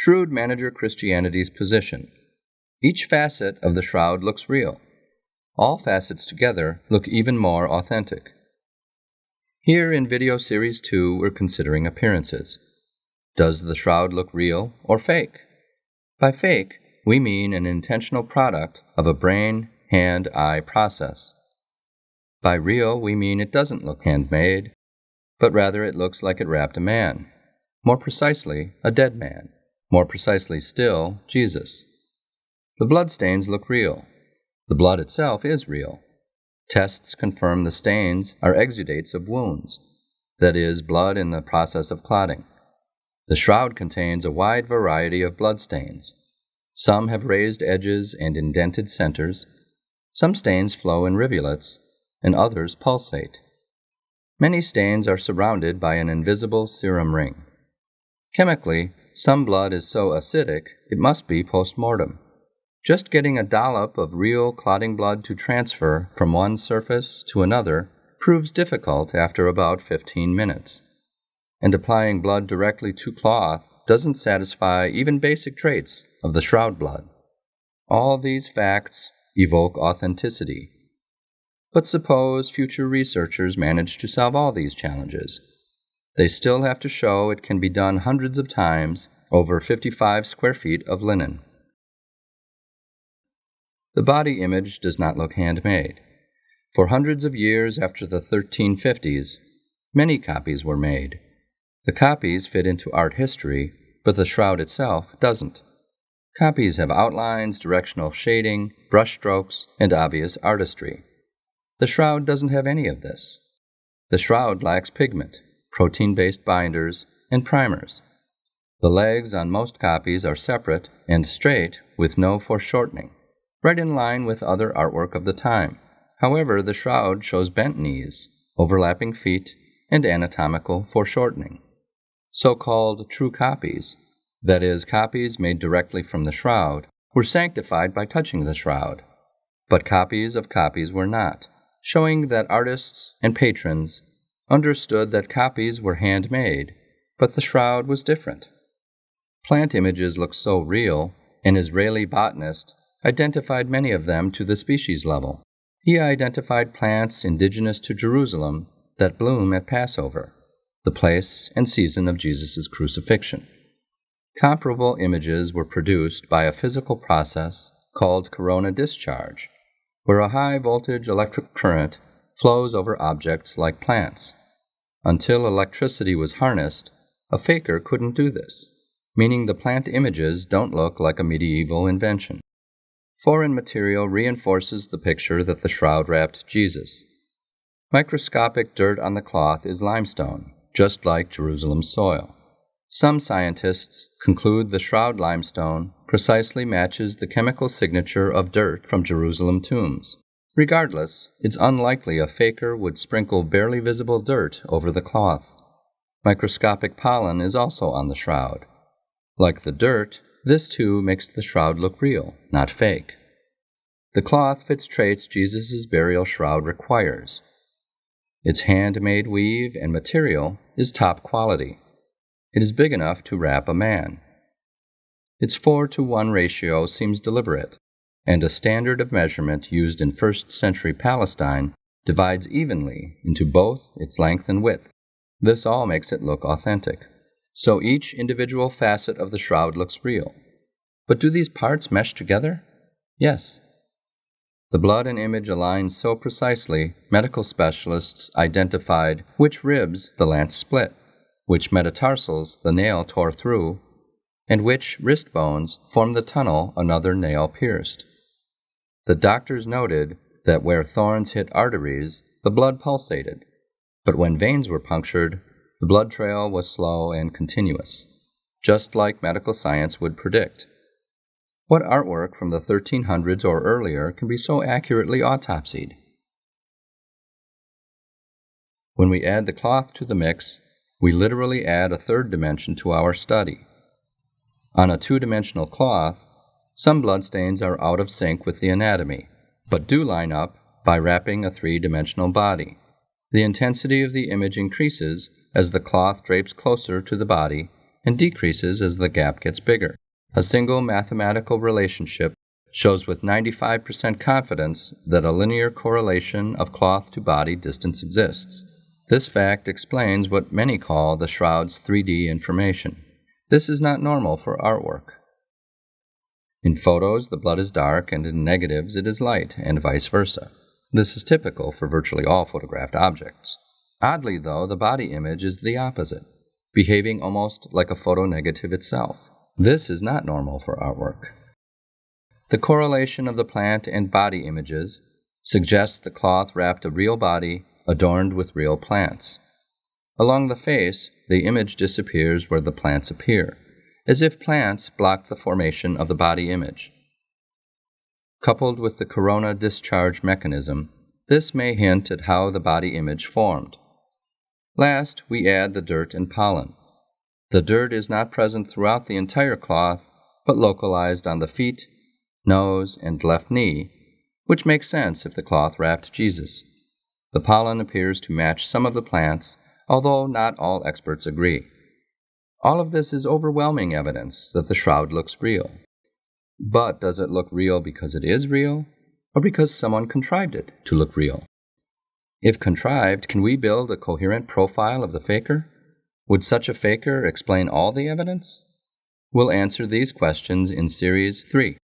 Shrewd Manager Christianity's position. Each facet of the shroud looks real. All facets together look even more authentic. Here in Video Series 2, we're considering appearances. Does the shroud look real or fake? By fake, we mean an intentional product of a brain, hand, eye process. By real, we mean it doesn't look handmade, but rather it looks like it wrapped a man. More precisely, a dead man. More precisely still, Jesus. The bloodstains look real. The blood itself is real. Tests confirm the stains are exudates of wounds, that is, blood in the process of clotting. The shroud contains a wide variety of bloodstains. Some have raised edges and indented centers. Some stains flow in rivulets, and others pulsate. Many stains are surrounded by an invisible serum ring. Chemically, some blood is so acidic it must be post-mortem. Just getting a dollop of real clotting blood to transfer from one surface to another proves difficult after about 15 minutes. And applying blood directly to cloth doesn't satisfy even basic traits of the shroud blood. All these facts evoke authenticity. But suppose future researchers manage to solve all these challenges. They still have to show it can be done hundreds of times over 55 square feet of linen. The body image does not look handmade. For hundreds of years after the 1350s, many copies were made. The copies fit into art history, but the shroud itself doesn't. Copies have outlines, directional shading, brushstrokes, and obvious artistry. The shroud doesn't have any of this. The shroud lacks pigment, protein-based binders, and primers. The legs on most copies are separate and straight with no foreshortening, right in line with other artwork of the time. However, the shroud shows bent knees, overlapping feet, and anatomical foreshortening. So-called true copies, that is, copies made directly from the shroud, were sanctified by touching the shroud. But copies of copies were not, showing that artists and patrons understood that copies were handmade, but the shroud was different. Plant images look so real, an Israeli botanist identified many of them to the species level. He identified plants indigenous to Jerusalem that bloom at Passover, the place and season of Jesus' crucifixion. Comparable images were produced by a physical process called corona discharge, where a high-voltage electric current flows over objects like plants. Until electricity was harnessed, a faker couldn't do this, meaning the plant images don't look like a medieval invention. Foreign material reinforces the picture that the shroud wrapped Jesus. Microscopic dirt on the cloth is limestone, just like Jerusalem's soil. Some scientists conclude the shroud limestone precisely matches the chemical signature of dirt from Jerusalem tombs. Regardless, it's unlikely a faker would sprinkle barely visible dirt over the cloth. Microscopic pollen is also on the shroud. Like the dirt, this too makes the shroud look real, not fake. The cloth fits traits Jesus' burial shroud requires. Its handmade weave and material is top quality. It is big enough to wrap a man. Its 4-to-1 ratio seems deliberate, and a standard of measurement used in first-century Palestine divides evenly into both its length and width. This all makes it look authentic. So each individual facet of the shroud looks real. But do these parts mesh together? Yes. The blood and image align so precisely, medical specialists identified which ribs the lance split, which metatarsals the nail tore through, and which wrist bones formed the tunnel another nail pierced. The doctors noted that where thorns hit arteries, the blood pulsated, but when veins were punctured, the blood trail was slow and continuous, just like medical science would predict. What artwork from the 1300s or earlier can be so accurately autopsied? When we add the cloth to the mix, we literally add a third dimension to our study. On a two-dimensional cloth, some bloodstains are out of sync with the anatomy, but do line up by wrapping a three-dimensional body. The intensity of the image increases as the cloth drapes closer to the body and decreases as the gap gets bigger. A single mathematical relationship shows with 95% confidence that a linear correlation of cloth to body distance exists. This fact explains what many call the shroud's 3D information. This is not normal for artwork. In photos, the blood is dark, and in negatives, it is light, and vice versa. This is typical for virtually all photographed objects. Oddly, though, the body image is the opposite, behaving almost like a photonegative itself. This is not normal for artwork. The correlation of the plant and body images suggests the cloth wrapped a real body adorned with real plants. Along the face, the image disappears where the plants appear, as if plants block the formation of the body image. Coupled with the corona discharge mechanism, this may hint at how the body image formed. Last, we add the dirt and pollen. The dirt is not present throughout the entire cloth, but localized on the feet, nose, and left knee, which makes sense if the cloth wrapped Jesus. The pollen appears to match some of the plants, although not all experts agree. All of this is overwhelming evidence that the shroud looks real. But does it look real because it is real, or because someone contrived it to look real? If contrived, can we build a coherent profile of the faker? Would such a faker explain all the evidence? We'll answer these questions in Series 3.